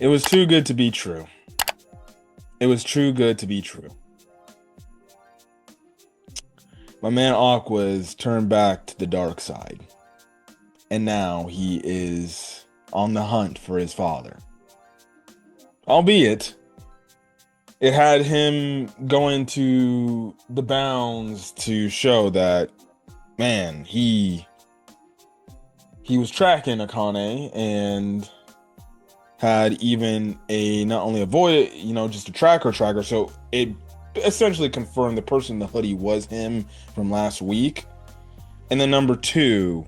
It was too good to be true. It was too good to be true. My man Aqua has turned back to the dark side, and now he is on the hunt for his father. Albeit, it had him going to the bounds to show that, man, he was tracking Akane and had even a not only avoid, just a tracker. So it essentially confirmed the person in the hoodie was him from last week. And then number two,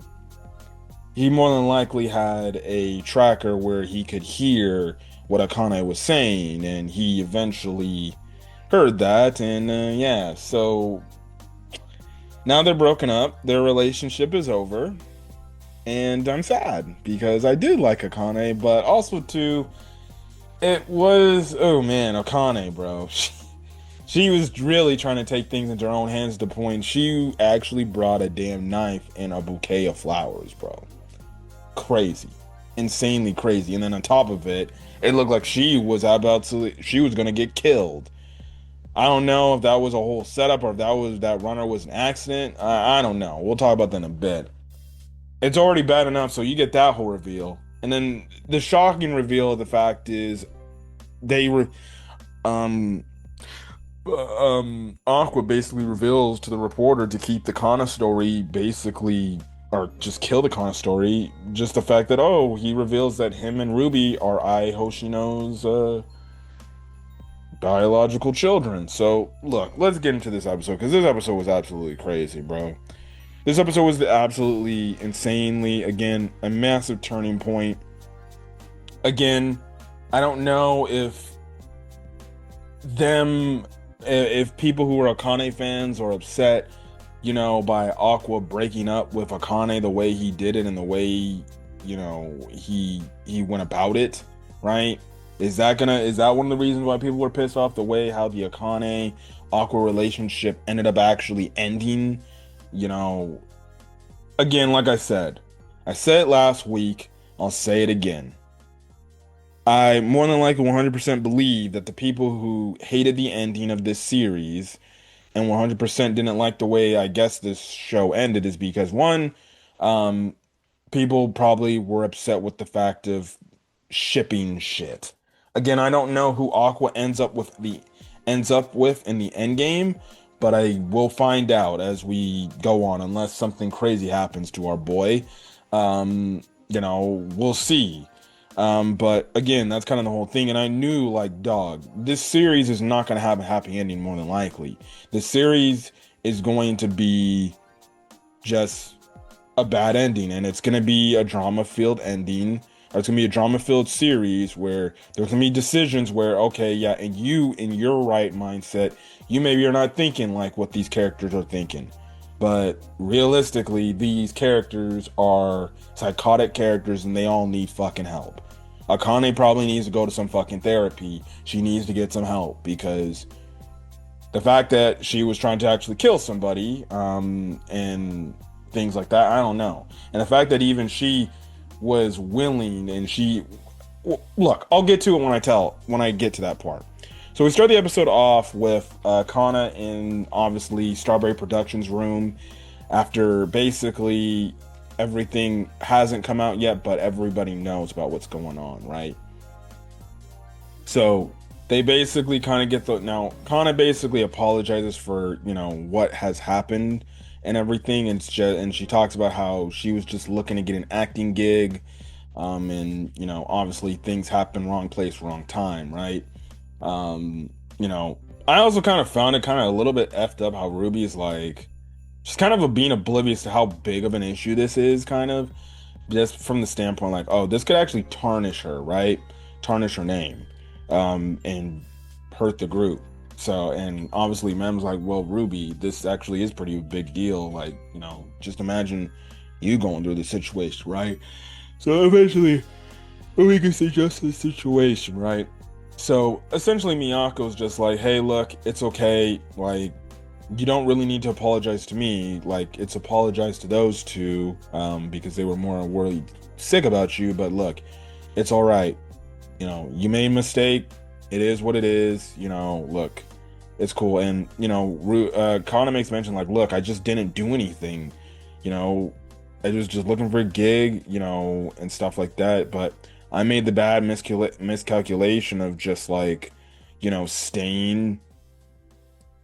he more than likely had a tracker where he could hear what Akane was saying, and he eventually heard that. And yeah, so now they're broken up. Their relationship is over. And I'm sad because I did like Akane, but also too, it was, oh man, Akane, bro. She was really trying to take things into her own hands to the point she actually brought a damn knife and a bouquet of flowers, bro. Crazy. Insanely crazy. And then on top of it, it looked like she was gonna get killed. I don't know if that was a whole setup or if that runner was an accident. I don't know. We'll talk about that in a bit. It's already bad enough, so you get that whole reveal. And then the shocking reveal of the fact is Aqua basically reveals to the reporter to keep the Kana story basically, or just kill the Kana story. Just the fact that, he reveals that him and Ruby are Ai Hoshino's biological children. So look, let's get into this episode because this episode was absolutely crazy, bro. This episode was absolutely insanely, again, a massive turning point. Again, I don't know if people who are Akane fans are upset, by Aqua breaking up with Akane the way he did it and the way, he went about it, right? Is that one of the reasons why people were pissed off, the way how the Akane Aqua relationship ended up actually ending? Again, like I said it last week, I'll say it again. I more than likely 100% believe that the people who hated the ending of this series and 100% didn't like the way I guess this show ended is because one, people probably were upset with the fact of shipping shit. Again, I don't know who Aqua ends up with in the end game, but I will find out as we go on, unless something crazy happens to our boy. We'll see. But again, that's kind of the whole thing. And I knew, like, dog, this series is not going to have a happy ending more than likely. The series is going to be just a bad ending, and it's going to be a drama-filled ending. Or it's going to be a drama-filled series where there's going to be decisions where, okay, yeah, and you, in your right mindset, you maybe are not thinking like what these characters are thinking. But realistically, these characters are psychotic characters and they all need fucking help. Akane probably needs to go to some fucking therapy. She needs to get some help because the fact that she was trying to actually kill somebody, and things like that, I don't know. And the fact that even she was willing and look, I'll get to it when I get to that part. So we start the episode off with Kana in obviously Strawberry Productions room after basically everything hasn't come out yet, but everybody knows about what's going on, right? So they basically kind of Kana basically apologizes for, what has happened and everything, and she talks about how she was just looking to get an acting gig, and obviously things happen, wrong place, wrong time, right? I also kind of found it kind of a little bit effed up how Ruby is like, she's kind of being oblivious to how big of an issue this is, kind of, just from the standpoint like, oh, this could actually tarnish her, right? Tarnish her name, and hurt the group. So, and obviously Mem's like, well, Ruby, this actually is pretty big deal. Like, just imagine you going through the situation, right? So eventually we can suggest the situation, right? So essentially Miyako's just like, hey, look, it's okay. Like, you don't really need to apologize to me. Like, it's apologize to those two, because they were more worried sick about you. But look, it's all right. you made a mistake. It is what it is. Look, it's cool. And, Kana makes mention like, look, I just didn't do anything. You know, I was just looking for a gig, and stuff like that. But I made the bad miscalculation of just like, staying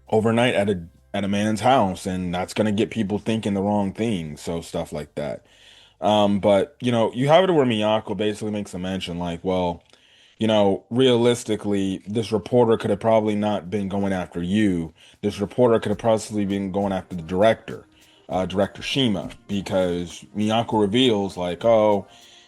overnight at a man's house, and that's gonna get people thinking the wrong thing. So stuff like that. But you have it where Miyako basically makes a mention like, well, realistically, this reporter could have probably not been going after you. This reporter could have possibly been going after the director, Director Shima, because Miyako reveals like, oh,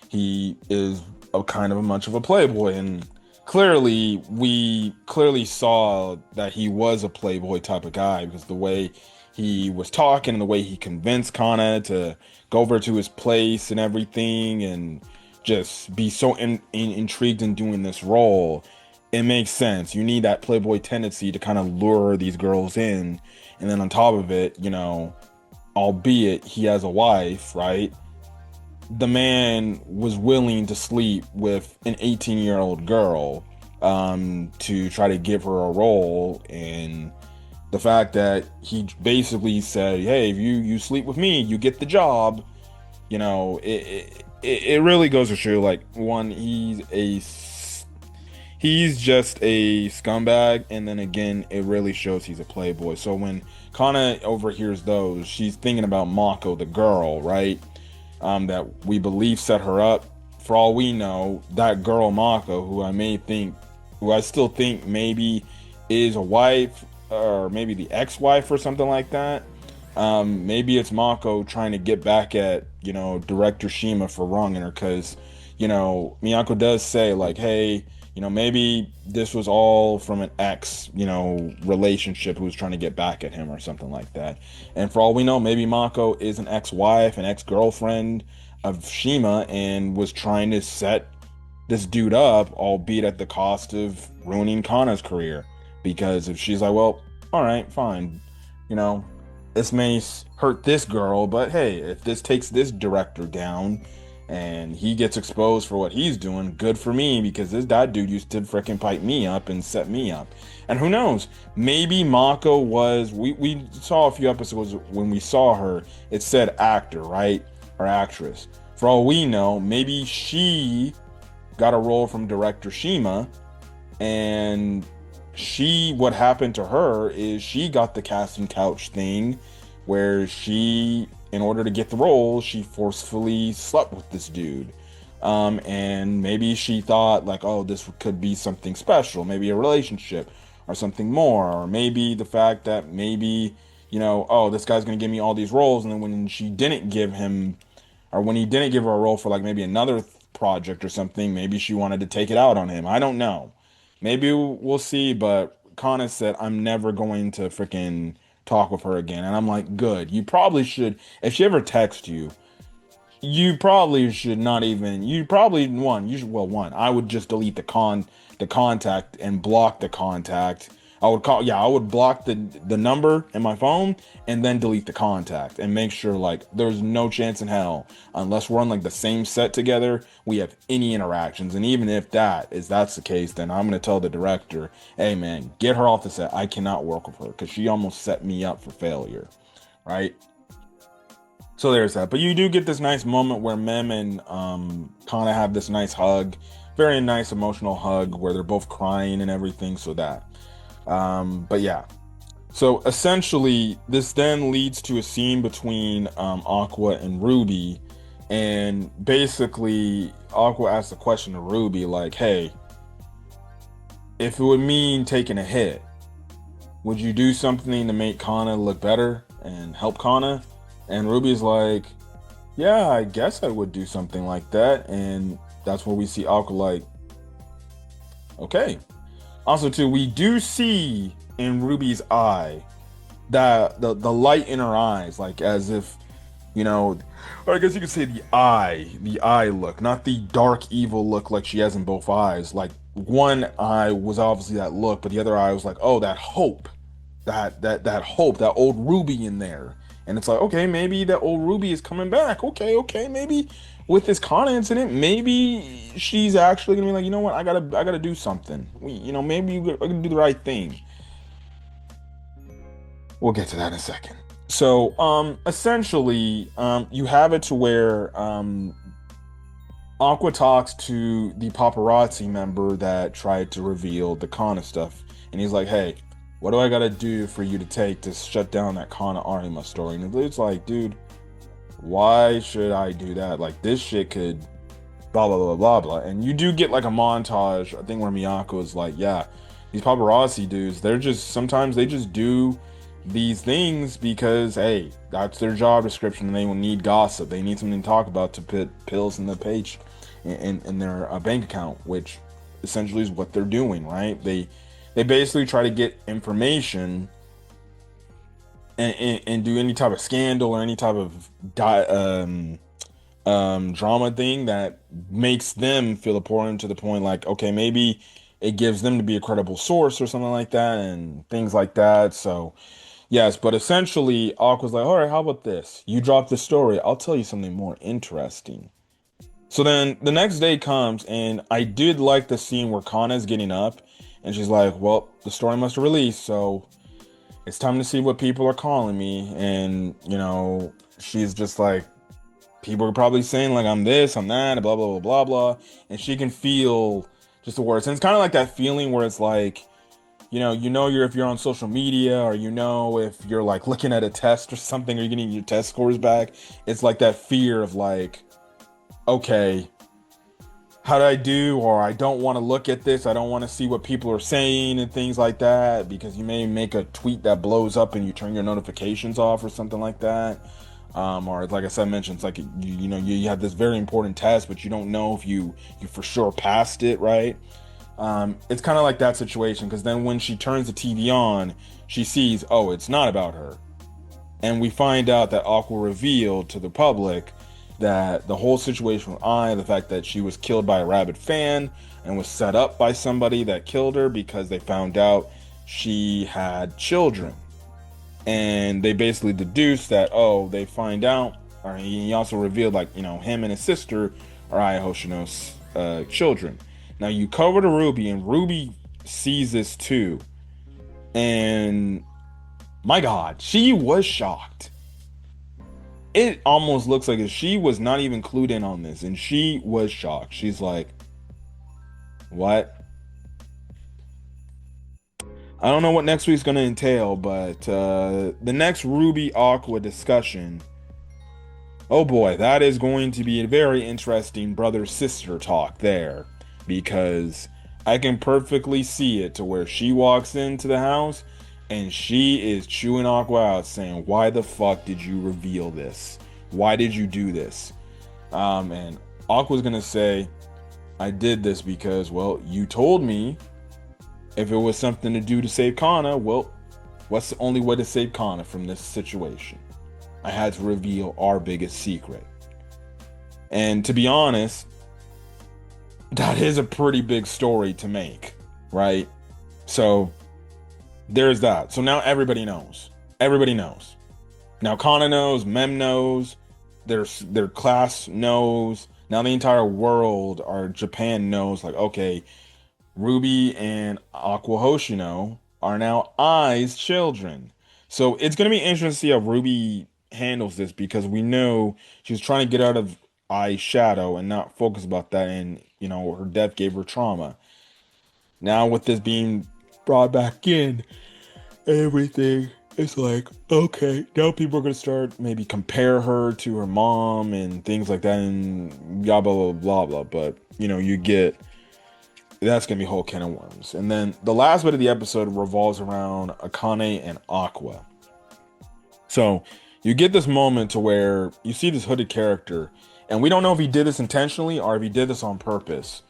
he is a kind of a much of a playboy, and we clearly saw that he was a playboy type of guy because the way he was talking and the way he convinced Kana to go over to his place and everything, and just be so intrigued in doing this role. It makes sense. You need that playboy tendency to kind of lure these girls in, and then on top of it, albeit he has a wife, right? The man was willing to sleep with an 18-year-old girl, to try to give her a role. And the fact that he basically said, hey, if you sleep with me, you get the job. It really goes to show, like, one, he's just a scumbag, and then again, it really shows he's a playboy. So when Kana overhears those, she's thinking about Mako, the girl, right? That we believe set her up. For all we know, that girl Mako, who I still think maybe is a wife, or maybe the ex-wife or something like that. Maybe it's Mako trying to get back at, Director Shima for wronging her, because, Miyako does say like, hey, maybe this was all from an ex, relationship who was trying to get back at him or something like that. And for all we know, maybe Mako is an ex-wife, an ex-girlfriend of Shima, and was trying to set this dude up, albeit at the cost of ruining Kana's career. Because if she's like, well, all right, fine, this may hurt this girl, but hey, if this takes this director down and he gets exposed for what he's doing, good for me, because that dude used to freaking pipe me up and set me up. And who knows, maybe Mako was, we saw a few episodes when we saw her, it said actor, right? Or actress. For all we know, maybe she got a role from director Shima, and what happened to her is she got the casting couch thing, where she, in order to get the role, she forcefully slept with this dude. And maybe she thought like, oh, this could be something special, maybe a relationship or something more, or maybe the fact that maybe, oh, this guy's gonna give me all these roles, and then when she didn't give him, or when he didn't give her a role for like maybe another project or something, maybe she wanted to take it out on him. I don't know. Maybe we'll see, but Kana said, I'm never going to freaking talk with her again. And I'm like, good. You probably should, if she ever texts you, you probably should not even, you probably, I would just delete the contact and block the contact. I would block the number in my phone and then delete the contact and make sure like there's no chance in hell, unless we're on like the same set together, we have any interactions. And even if that's the case, then I'm gonna tell the director, hey man, get her off the set. I cannot work with her because she almost set me up for failure, right? So there's that. But you do get this nice moment where Mem and Kana have this nice hug, very nice emotional hug where they're both crying and everything. So that. But yeah, so essentially this then leads to a scene between Aqua and Ruby, and basically Aqua asks a question to Ruby like, hey, if it would mean taking a hit, would you do something to make Kana look better and help Kana? And Ruby's like, yeah, I guess I would do something like that. And that's where we see Aqua like, okay. Also, too, we do see in Ruby's eye that the light in her eyes, like as if, or I guess you could say the eye look, not the dark evil look like she has in both eyes. Like one eye was obviously that look, but the other eye was like, oh, that hope, that hope, that old Ruby in there. And it's like, okay, maybe that old Ruby is coming back. Okay, maybe with this Kana incident, maybe she's actually gonna be like, you know what, I gotta do something. Maybe I gotta do the right thing. We'll get to that in a second. So, essentially, you have it to where Aqua talks to the paparazzi member that tried to reveal the Kana stuff, and he's like, "Hey, what do I gotta do for you to take to shut down that Kana Arima story?" And it's like, dude, why should I do that? Like, this shit could blah blah blah blah blah. And you do get like a montage, I think, where Miyako is like, yeah, these paparazzi dudes, they're just sometimes they just do these things because hey, that's their job description, and they will need gossip. They need something to talk about to put pills in the page in their bank account, which essentially is what they're doing, right? They basically try to get information and do any type of scandal or any type of drama thing that makes them feel important to the point like, okay, maybe it gives them to be a credible source or something like that and things like that. So yes, but essentially Aqua's like, all right, how about this? You drop the story, I'll tell you something more interesting. So then the next day comes, and I did like the scene where Kana's getting up and she's like, well, the story must have released, so it's time to see what people are calling me. And she's just like, people are probably saying like I'm this, I'm that, blah blah blah blah blah, and she can feel just the words. And it's kind of like that feeling where it's like, you're if you're on social media, or if you're like looking at a test or something, or you're getting your test scores back. It's like that fear of like, okay, how do I do? Or I don't want to look at this. I don't want to see what people are saying and things like that, because you may make a tweet that blows up and you turn your notifications off or something like that. Or like I said, mentioned, it's like you have this very important test, but you don't know if you for sure passed it, right? It's kind of like that situation, because then when she turns the TV on, she sees, oh, it's not about her, and we find out that Aqua revealed to the public that the whole situation with the fact that she was killed by a rabid fan and was set up by somebody that killed her because they found out she had children. And they basically deduced that, oh, they find out, or he also revealed, like, him and his sister are Aya Hoshino's children. Now you cover to Ruby, and Ruby sees this too. And my God, she was shocked. It almost looks like she was not even clued in on this, and she was shocked. She's like, what? I don't know what next week's going to entail, but the next Ruby Aqua discussion, oh boy, that is going to be a very interesting brother-sister talk there, because I can perfectly see it to where she walks into the house and she is chewing Aqua out saying, why the fuck did you reveal this? Why did you do this? And Aqua's going to say, I did this because, well, you told me if it was something to do to save Kana. Well, what's the only way to save Kana from this situation? I had to reveal our biggest secret. And to be honest, that is a pretty big story to make, right? So there's that. So now everybody knows. Everybody knows. Now Kana knows, Mem knows, their class knows. Now the entire world, or Japan, knows, like, okay, Ruby and Aqua Hoshino are now Ai's children. So it's going to be interesting to see how Ruby handles this, because we know she was trying to get out of Ai's shadow and not focus about that, and her death gave her trauma. Now with this being brought back in, everything, it's like, okay, now people are going to start maybe compare her to her mom and things like that, and blah blah blah blah blah. But you get, that's gonna be a whole can of worms. And then the last bit of the episode revolves around Akane and Aqua. So you get this moment to where you see this hooded character, and we don't know if he did this intentionally or if he did this on purpose.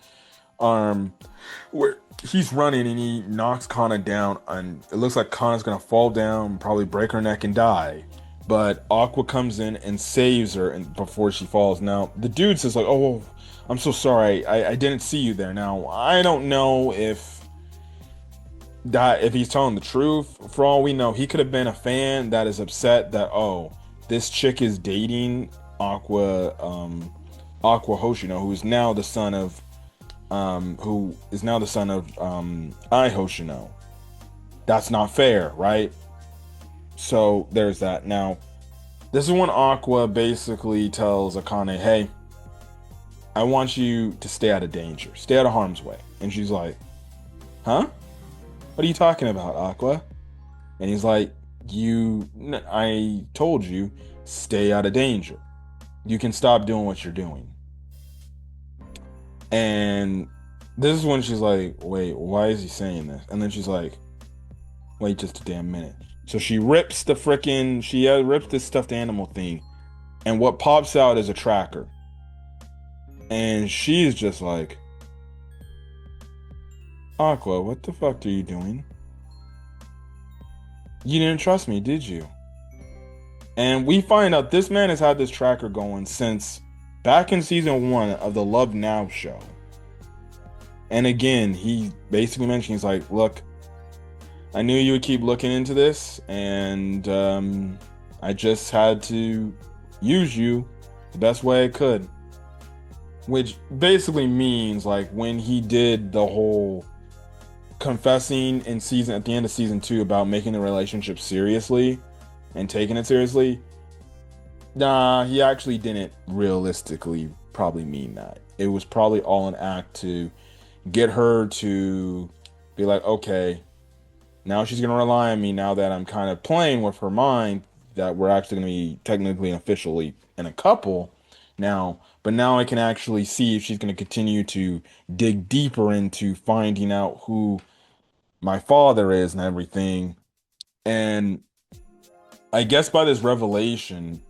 Where he's running and he knocks Kana down, and it looks like Kana's gonna fall down, probably break her neck and die. But Aqua comes in and saves her, and before she falls. Now the dude says like, "Oh, I'm so sorry. I didn't see you there." Now I don't know if he's telling the truth. For all we know, he could have been a fan that is upset that, oh, this chick is dating Aqua, Aqua Hoshino, who is now the son of I Hoshino. That's not fair, right? So there's that. Now, this is when Aqua basically tells Akane, hey, I want you to stay out of danger, stay out of harm's way. And she's like, huh? What are you talking about, Aqua? And he's like, I told you, stay out of danger. You can stop doing what you're doing. And this is when she's like, wait, why is he saying this? And then she's like, wait just a damn minute. So she rips rips this stuffed animal thing. And what pops out is a tracker. And she's just like, Aqua, what the fuck are you doing? You didn't trust me, did you? And we find out this man has had this tracker going since back in season 1 of the Love Now show. And again, he basically mentioned, he's like, look, I knew you would keep looking into this, and I just had to use you the best way I could. Which basically means, like, when he did the whole confessing at the end of season 2 about making the relationship seriously and taking it seriously, nah, he actually didn't realistically probably mean that. It was probably all an act to get her to be like, okay, now she's gonna rely on me now that I'm kind of playing with her mind that we're actually gonna be technically and officially in a couple now, but now I can actually see if she's gonna continue to dig deeper into finding out who my father is and everything. And I guess by this revelation,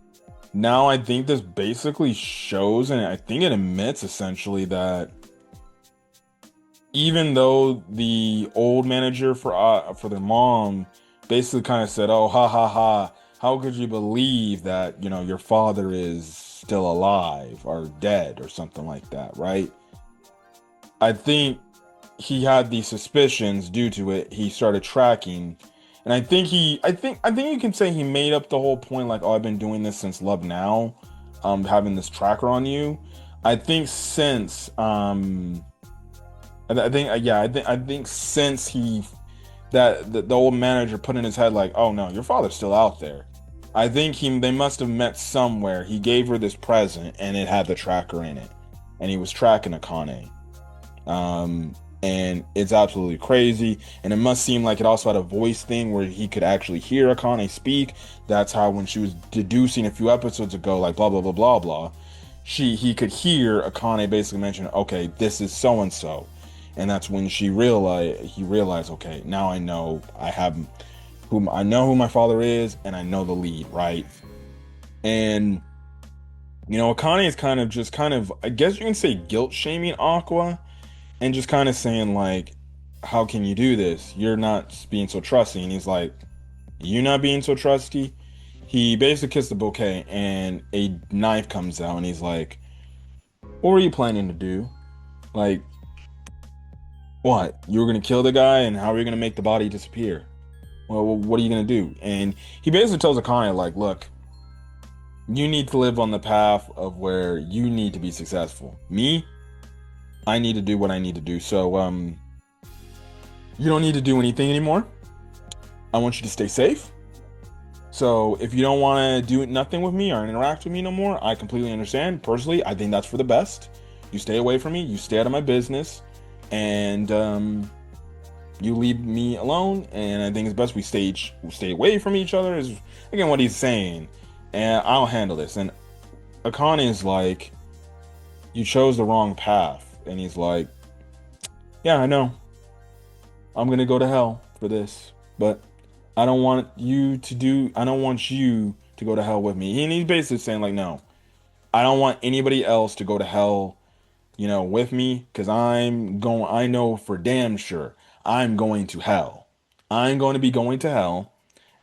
now I think this basically shows, and I think it admits essentially that even though the old manager for their mom basically kind of said, "Oh, ha ha ha, how could you believe that, your father is still alive or dead or something like that," right? I think he had these suspicions due to it. He started tracking, and I think you can say he made up the whole point, like, "Oh, I've been doing this since Love Now, having this tracker on you." I think since I think since the old manager put in his head, like, "Oh no, your father's still out there." I think they must have met somewhere. He gave her this present and it had the tracker in it, and he was tracking Akane. And it's absolutely crazy. And it must seem like it also had a voice thing where he could actually hear Akane speak. That's how when she was deducing a few episodes ago, like blah blah blah blah blah, he could hear Akane basically mention, "Okay, this is so and so." And that's when he realized, okay, now I know who my father is, and I know the lead, right? And Akane is kind of, I guess you can say, guilt shaming Aqua, and just kind of saying, like, how can you do this? You're not being so trusty. And he's like, you not being so trusty? He basically kissed the bouquet, and a knife comes out, and he's like, what were you planning to do? Like, what? You were going to kill the guy, and how are you going to make the body disappear? Well, what are you going to do? And he basically tells Akane, like, look, you need to live on the path of where you need to be successful. Me, I need to do what I need to do. So, you don't need to do anything anymore. I want you to stay safe. So if you don't want to do nothing with me or interact with me no more, I completely understand. Personally, I think that's for the best. You stay away from me. You stay out of my business. And you leave me alone. And I think it's best we stay away from each other, is, again, what he's saying. And I'll handle this. And Akane is like, you chose the wrong path. And he's like, yeah, I know. I'm going to go to hell for this. But I don't want you to go to hell with me. And he's basically saying, like, no, I don't want anybody else to go to hell, with me, because I know for damn sure I'm going to hell. I'm going to be going to hell,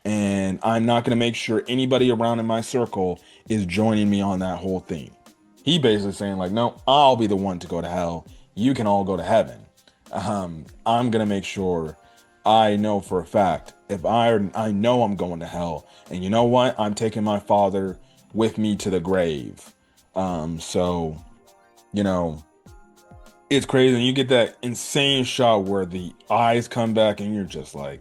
and I'm not going to make sure anybody around in my circle is joining me on that whole thing. He basically saying, like, no, I'll be the one to go to hell. You can all go to heaven. I'm going to make sure I know for a fact if I know I'm going to hell, and you know what? I'm taking my father with me to the grave. So you know, it's crazy. And you get that insane shot where the eyes come back, and you're just like,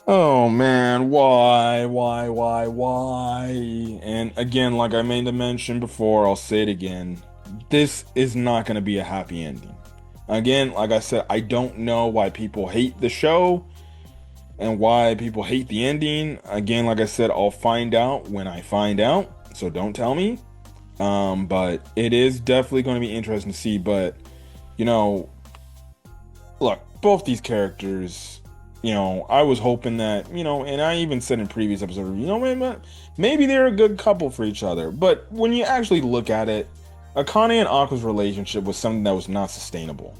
oh man, why? And again, like I made the mention before, I'll say it again. This is not going to be a happy ending. Again, like I said, I don't know why people hate the show and why people hate the ending. Again, like I said, I'll find out when I find out, so don't tell me. But it is definitely going to be interesting to see. But you know, look, both these characters, I was hoping that, and I even said in previous episodes, maybe they're a good couple for each other. But when you actually look at it, Akane and Aqua's relationship was something that was not sustainable.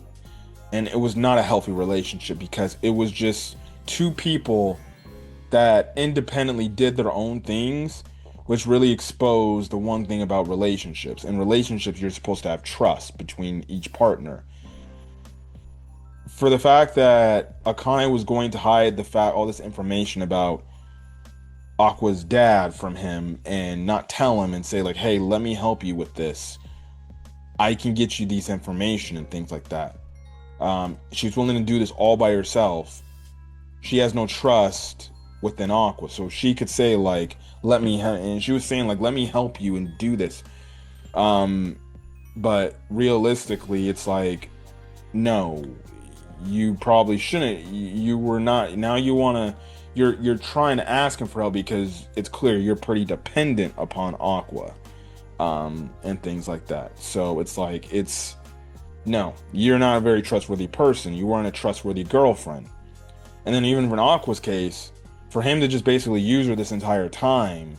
And it was not a healthy relationship because it was just two people that independently did their own things, which really exposed the one thing about relationships. In relationships, you're supposed to have trust between each partner. For the fact that Akane was going to hide all this information about Aqua's dad from him and not tell him and say like, hey, let me help you with this. I can get you these information and things like that. She's willing to do this all by herself. She has no trust within Aqua, so she could say like, and she was saying like, let me help you and do this. But realistically, it's like, no, you probably shouldn't. You were not. Now you wanna. You're trying to ask him for help because it's clear you're pretty dependent upon Aqua, and things like that. So it's like no, you're not a very trustworthy person. You weren't a trustworthy girlfriend. And then even in Aqua's case, for him to just basically use her this entire time,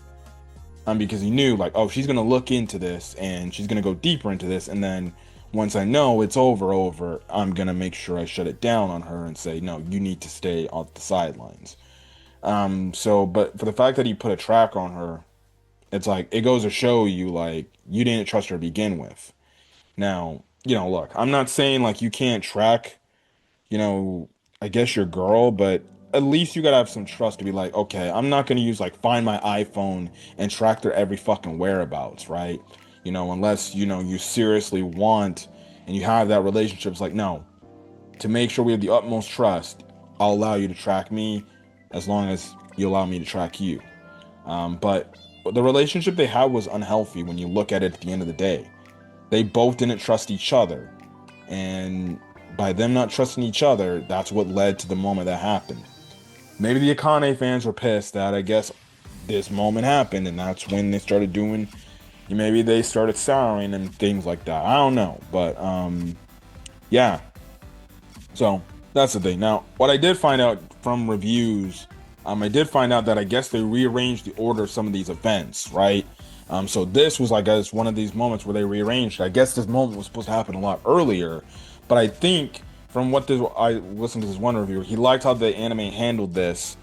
because he knew like, oh, she's gonna look into this and she's gonna go deeper into this, and then once I know it's over, I'm gonna make sure I shut it down on her and say, no, you need to stay off the sidelines. But for the fact that he put a track on her, it's like it goes to show you like you didn't trust her to begin with. Now, look, I'm not saying like you can't track, you know, I guess your girl, but at least you gotta have some trust to be like, okay, I'm not gonna use like find my iPhone and track their every fucking whereabouts, right? Unless, you seriously want and you have that relationship. It's like, no, to make sure we have the utmost trust, I'll allow you to track me as long as you allow me to track you. But the relationship they had was unhealthy when you look at it at the end of the day. They both didn't trust each other. And by them not trusting each other, that's what led to the moment that happened. Maybe the Akane fans were pissed that I guess this moment happened, and that's when they started doing, maybe they started souring and things like that. I don't know. But yeah. So that's the thing. Now, what I did find out from reviews, I did find out that I guess they rearranged the order of some of these events, right? So this was like one of these moments where they rearranged. I guess this moment was supposed to happen a lot earlier, but I think from I listened to this one review, he liked how the anime handled this,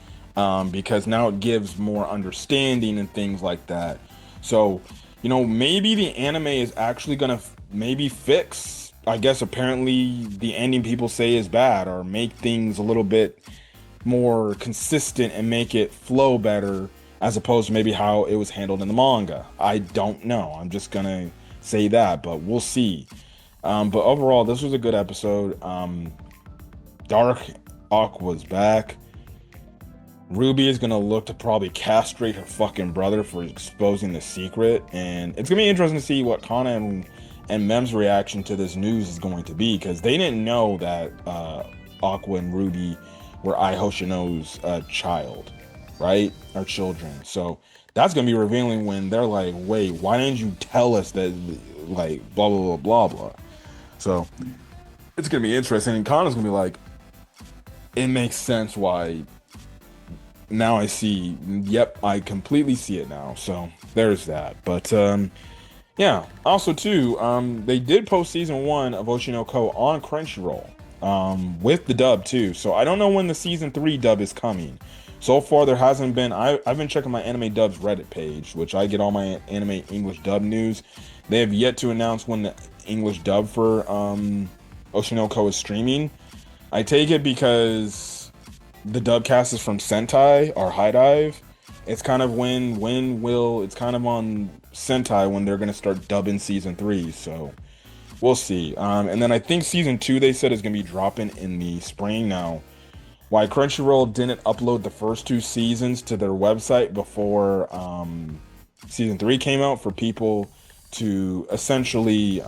because now it gives more understanding and things like that. So, maybe the anime is actually gonna maybe fix. I guess apparently the ending people say is bad, or make things a little bit more consistent and make it flow better as opposed to maybe how it was handled in the manga. I don't know. I'm just gonna say that, but we'll see. But overall, this was a good episode. Dark Aqua's back. Ruby is gonna look to probably castrate her fucking brother for exposing the secret, and it's gonna be interesting to see what Kana and Mem's reaction to this news is going to be, because they didn't know that Aqua and Ruby were Ai Hoshino's child, right? Or children. So that's gonna be revealing when they're like, wait, why didn't you tell us that, like, blah blah blah blah blah. So it's gonna be interesting, and Kana's gonna be like, it makes sense why. Now I see. Yep, I completely see it now. So there's that. But yeah. Also too, they did post season 1 of Oshi no Ko on Crunchyroll, with the dub too. So I don't know when the season 3 dub is coming. So far there hasn't been. I've been checking my anime dubs Reddit page, which I get all my anime English dub news. They have yet to announce when the English dub for Oshinoko is streaming. I take it because the dub cast is from Sentai or High Dive. It's kind of it's kind of on Sentai when they're gonna start dubbing season 3. So we'll see. And then I think season 2 they said is gonna be dropping in the spring now. Why Crunchyroll didn't upload the first 2 seasons to their website before season 3 came out for people to essentially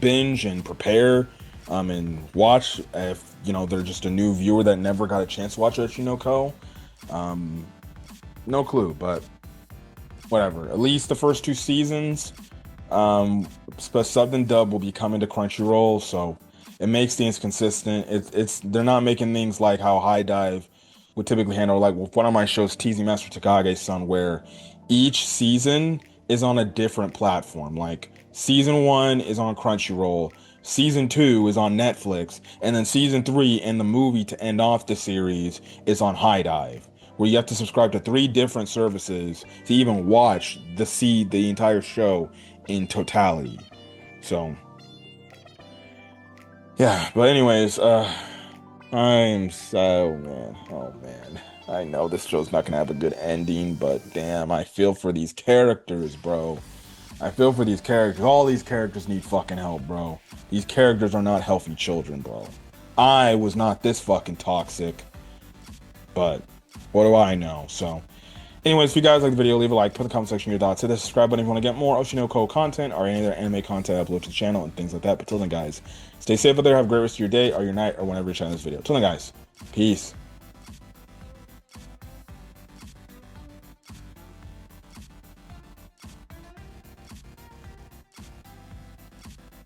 binge and prepare and watch if they're just a new viewer that never got a chance to watch Oshinoko. No clue, but whatever. At least the first 2 seasons, subbed and dub will be coming to Crunchyroll, so it makes things consistent. It's they're not making things like how High Dive would typically handle, like with one of my shows, Teasing Master Takage's-san, where each season is on a different platform. Like season 1 is on Crunchyroll, season 2 is on Netflix, and then season 3 and the movie to end off the series is on High Dive, where you have to subscribe to 3 different services to even watch the entire show in totality. So yeah, but anyways, I'm so man. Oh man. I know this show's not gonna have a good ending, but damn, I feel for these characters, bro. I feel for these characters. All these characters need fucking help, bro. These characters are not healthy children, bro. I was not this fucking toxic, but what do I know? So anyways, if you guys like the video, leave a like, put in the comment section your thoughts, hit the subscribe button if you want to get more Oshinoko content or any other anime content uploaded to the channel and things like that. But till then, guys, stay safe out there, have a great rest of your day or your night or whenever you're sharing this video. Till then, guys, peace.